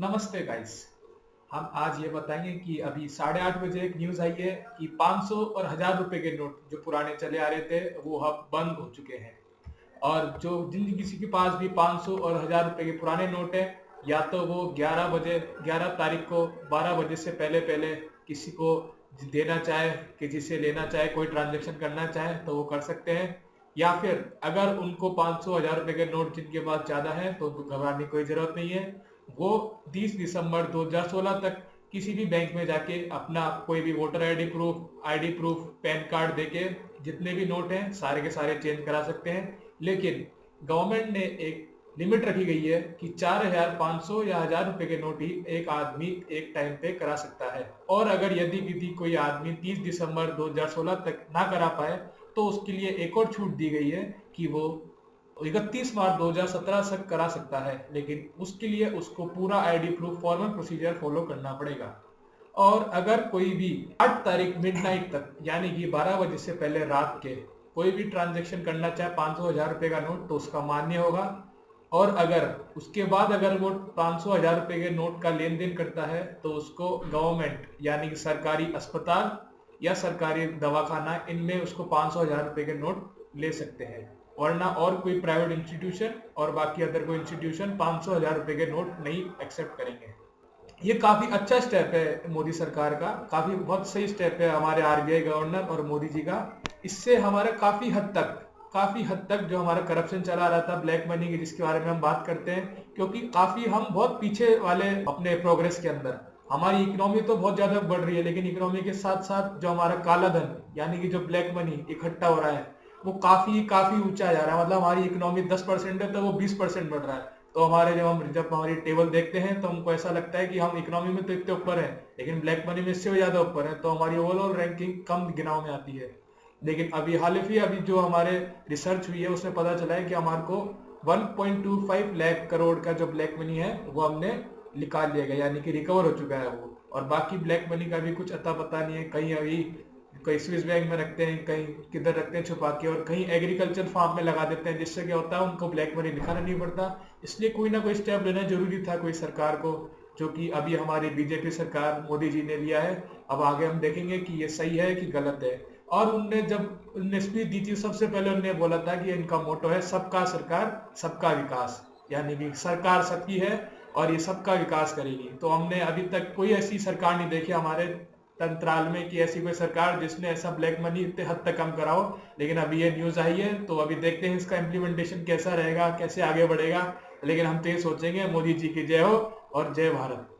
नमस्ते गाइस। हम आज ये बताएंगे कि अभी 8:30 बजे एक न्यूज आई है कि 500 और 1000 रुपए के नोट जो पुराने चले आ रहे थे वो अब बंद हो चुके हैं। और जो जिन किसी के पास भी 500 और 1000 रुपए के पुराने नोट है, या तो वो 11 तारीख को 12 बजे से पहले पहले किसी को देना चाहे, कि जिसे लेना चाहे, कोई ट्रांजेक्शन करना चाहे तो वो कर सकते हैं। या फिर अगर उनको 500 1000 रुपए के नोट जिनके पास ज्यादा है तो उनको घबराने की कोई जरूरत नहीं है। वो 30 दिसंबर 2016 तक किसी भी बैंक में जाके अपना कोई भी voter ID proof, pan card देके जितने भी नोट हैं सारे के सारे चेंज करा सकते हैं। लेकिन गवर्नमेंट ने एक लिमिट रखी गई है कि 4500 या 1000 रुपए के नोट ही एक आदमी एक टाइम पे करा सकता है। और अगर यदि विधि कोई आदमी 30 दिसंबर 2016 तक ना करा पाए तो उसके लिए एक और छूट दी गई है कि वो 31 मार्च 2017 तक करा सकता है, लेकिन उसके लिए उसको पूरा ID proof formal procedure follow करना पड़ेगा। और अगर कोई भी 8 तारीख मिडनाइट तक यानी कि 12 बजे से पहले रात के कोई भी ट्रांजेक्शन करना चाहे 500 1000 रुपए का नोट तो उसका मान्य होगा। और अगर उसके बाद अगर वो 500 1000 रुपए के नोट का लेन देन करता है तो उसको गवर्नमेंट यानी कि सरकारी अस्पताल या सरकारी दवाखाना इनमें उसको 500 1000 रुपए के नोट ले सकते हैं। वरना और कोई प्राइवेट इंस्टीट्यूशन और बाकी अदर कोई इंस्टीट्यूशन 500 1000 रुपए के नोट नहीं एक्सेप्ट करेंगे। ये काफी अच्छा स्टेप है मोदी सरकार का, काफी बहुत सही स्टेप है हमारे आरबीआई गवर्नर और मोदी जी का। इससे हमारा काफी हद तक जो हमारा करप्शन चला रहा था, ब्लैक मनी की, जिसके बारे में हम बात करते हैं, क्योंकि काफी हम बहुत पीछे वाले अपने प्रोग्रेस के अंदर। हमारी इकोनॉमी तो बहुत ज्यादा बढ़ रही है, लेकिन इकोनॉमी के साथ साथ जो हमारा काला धन यानी कि जो ब्लैक मनी इकट्ठा हो रहा है वो काफी काफी ऊंचा जा रहा है। मतलब हमारी इकोनॉमी 10% है तो वो 20% बढ़ रहा है। तो जब हमारी टेबल देखते हैं तो हमको ऐसा लगता है कि हम इकोनॉमी में तो इतने ऊपर हैं, लेकिन ब्लैक मनी में इससे भी ज्यादा ऊपर है, तो हमारी ओवरऑल रैंकिंग कम गिनाव में आती है। लेकिन अभी जो हमारे रिसर्च हुई है उसमें पता चला है कि हमारे को 1.25 लाख करोड़ का जो ब्लैक मनी है वो हमने निकाल लिया गया, यानी कि रिकवर हो चुका है वो। और बाकी ब्लैक मनी का भी कुछ अता पता नहीं है, कहीं अभी कहीं स्विस बैंक में रखते हैं, कहीं किधर रखते हैं छुपा के, और कहीं एग्रीकल्चर फार्म में लगा देते हैं, जिससे क्या होता है उनको ब्लैक मनी दिखाना नहीं पड़ता। इसलिए कोई ना कोई स्टेप लेना जरूरी था कोई सरकार को, जो कि अभी हमारी बीजेपी सरकार मोदी जी ने लिया है। अब आगे हम देखेंगे कि ये सही है कि गलत है। और जब उनने स्पीच दी थी सबसे पहले उन्होंने बोला था कि इनका मोटो है सबका सरकार सबका विकास, यानी कि सरकार सबकी है और ये सबका विकास करेगी। तो हमने अभी तक कोई ऐसी सरकार नहीं देखी हमारे तंत्राल में कि ऐसी कोई सरकार जिसने ऐसा ब्लैक मनी इतने हद तक कम कराओ। लेकिन अभी ये न्यूज आई है तो अभी देखते हैं इसका इम्प्लीमेंटेशन कैसा रहेगा, कैसे आगे बढ़ेगा। लेकिन हम तो ये सोचेंगे मोदी जी की जय हो और जय भारत।